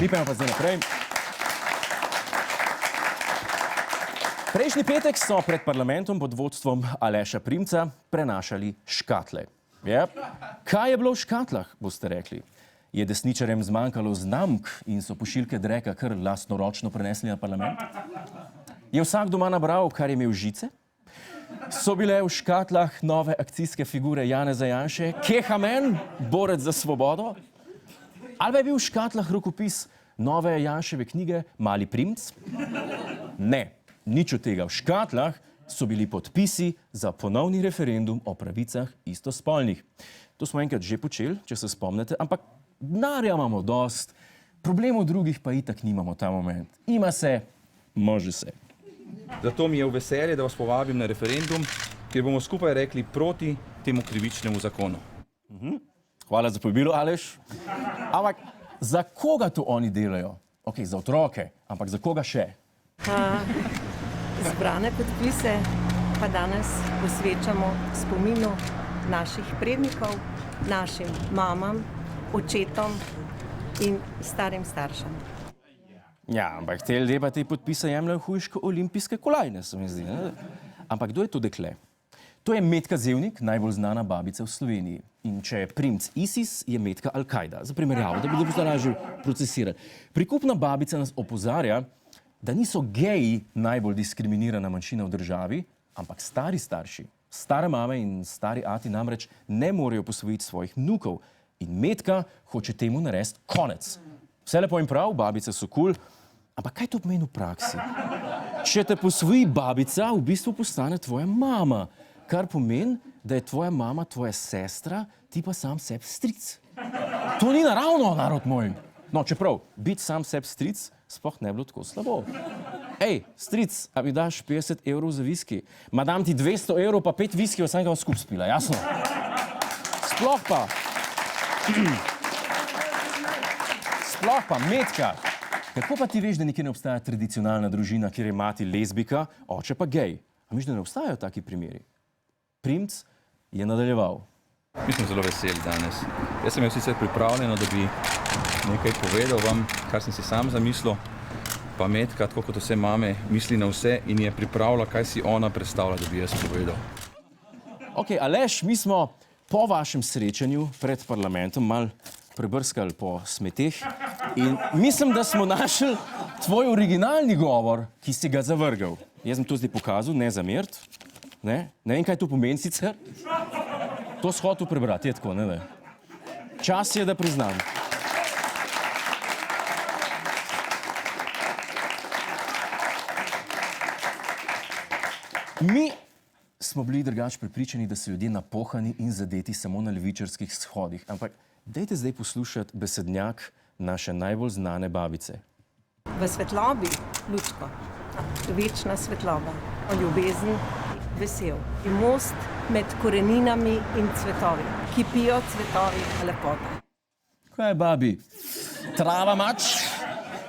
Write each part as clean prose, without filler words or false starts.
Klipemo pa zdaj naprej. Prejšnji petek so pred parlamentom pod vodstvom Aleša Primca prenašali škatle. Yep. Kaj je bilo v škatlah, boste rekli? Je desničarjem zmanjkalo znamk in so pošiljke dreka kar lastnoročno prenesli na parlament? Je vsak doma nabral, kar je imel žice? So bile v škatlah nove akcijske figure Janeza Janše, Kehamen, borec za svobodo? Ali je bil v škatlah rokopis nove Janševe knjige Mali Primc? Ne, nič od tega. V škatlah so bili podpisi za ponovni referendum o pravicah istospolnih. To smo enkrat že počeli, če se spomnite, ampak denarja imamo dost, problemov drugih pa itak nimamo ta moment. Ima se, može se. Zato mi je v veselje, da vas povabim na referendum, kjer bomo skupaj rekli proti temu krivičnemu zakonu. Hvala za povabilo, Aleš. Ampak za koga to oni delajo? Ok, za otroke, ampak za koga še? Zbrane podpise pa danes posvečamo spominu naših prednikov, našim mamam, očetom in starim staršem. Ja, ampak te ljudje pa te podpise jemljajo hujš kot olimpijske kolajne, se mi zdi. Ne? Ampak kdo je to dekle? To je Metka Zevnik, najbolj znana babica v Sloveniji. In če je Primc ISIS, je Metka Al-Kaida. Za primerjavo, da bi to lažje procesirali. Prikupna babica nas opozarja, da niso geji najbolj diskriminirana manjšina v državi, ampak stari starši. Stare mame in stari ati namreč ne morejo posvojiti svojih vnukov. In Metka hoče temu narediti konec. Vse lepo in prav, babice so kul, ampak kaj to pomeni v praksi? Če te posvoji babica, v bistvu postane tvoja mama, kar pomeni, da je tvoja mama tvoja sestra, ti pa sam sebi stric. To ni naravno, narod moj. No, čeprav, biti sam sebi stric sploh ne bilo tako slabo. Ej, stric, a mi daš 50 evrov za viski? Ma dam ti 200 evrov pa 5 viskijev, sem ga skup spila, jasno? Sploh pa, Metka, kako pa ti veš, da nikjer ne obstaja tradicionalna družina, kjer je mati lezbika, oče pa gej? A misliš, da ne obstajajo taki primeri? Primc je nadaljeval. Mi smo zelo veseli danes. Jaz sem imel sicer pripravljeno, da bi nekaj povedal vam, kar sem si sam zamislil, pa Metka, tako kot vse mame, misli na vse in je pripravila, kaj si ona predstavlja, da bi jaz povedal. Ok, Aleš, mi smo po vašem srečanju pred parlamentom mal prebrskali po smeteh in mislim, da smo našli tvoj originalni govor, ki si ga zavrgel. Jaz sem to zdaj pokazal, ne zameriti. Ne vem, kaj to pomeni sicer. To si hotel prebrati, je tako, ne? Čas je, da priznam. Mi smo bili drugače prepričani, da so ljudje napohani in zadeti samo na levičarskih shodih, ampak dajte zdaj poslušati besednjak naše najbolj znane babice. V svetlobi, lučko, večna svetloba, o ljubezni, vesel. In most med koreninami in cvetovi, kipijo cvetovi lepote. Kaj je, babi? Trava mač?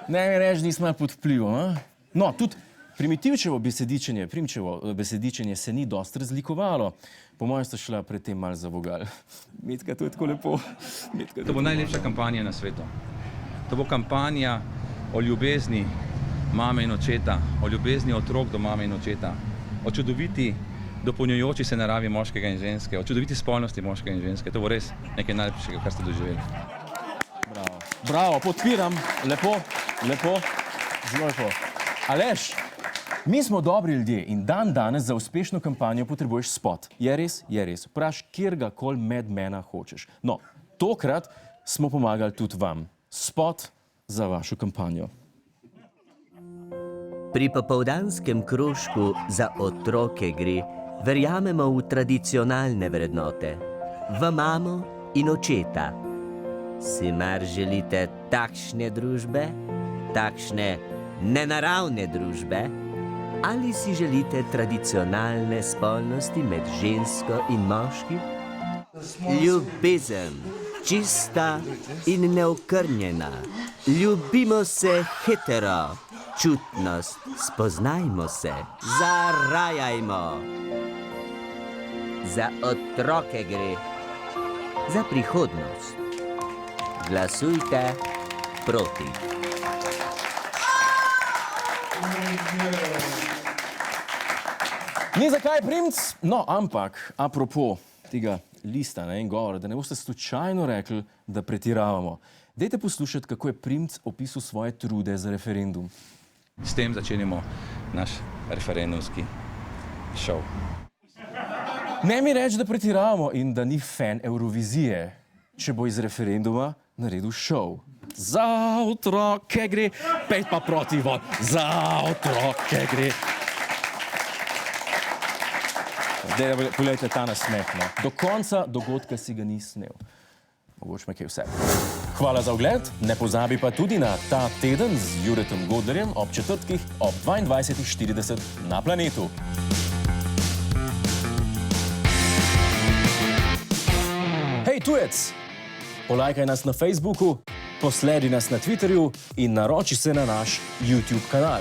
Ne mi reči, nismo pod vplivom, a? No, tudi Primčevo besedičenje se ni dosti razlikovalo. Po mojem sta šla pred tem malo za vogal. Metka, to je tako lepo. To bo najlepša kampanja na svetu. To bo kampanja o ljubezni mame in očeta, o ljubezni otrok do mame in očeta, o čudoviti dopolnjujoči se naravi moškega in ženske, o čudoviti spolnosti moškega in ženske. To bo res nekaj najlepšega, kar ste doživeli. Bravo, bravo, podpiram. Lepo, lepo, zelo lepo. Aleš, mi smo dobri ljudje in danes za uspešno kampanjo potrebuješ spot. Je res? Je res. Vpraš, kjergakoli madmana hočeš. No, tokrat smo pomagali tudi vam. Spot za vašo kampanjo. Pri popoldanskem krožku za otroke gre, verjamemo v tradicionalne vrednote, v mamo in očeta. Si mar želite takšne družbe, takšne nenaravne družbe? Ali si želite tradicionalne spolnosti med žensko in moškim? Ljubezen, čista in neokrnjena. Ljubimo se hetero. Čutnost, spoznajmo se, zarajajmo. Za otroke gre, za prihodnost. Glasujte proti. Ni zakaj primc, no, ampak, apropo tega lista in govora, da ne boste slučajno rekli, da pretiravamo. Dajte poslušati, kako je primc opisal svoje trude za referendum. S tem začenjamo naš referendumski šov. Ne mi reči, da pretiravamo in da ni fan Eurovizije, če bo iz referenduma naredil šov. Za otroke gre, pet pa proti von, za otroke gre. Zdaj, poglejte ta nasmeh, no. Do konca dogodka si ga ni snel. Mogoče me kaj vse. Hvala za ogled, ne pozabi pa tudi na Ta teden z Juretom Godlerjem ob četrtkih ob 22:40 na Planetu. Hej, tujec! Polajkaj nas na Facebooku, posledi nas na Twitterju in naroči se na naš YouTube kanal.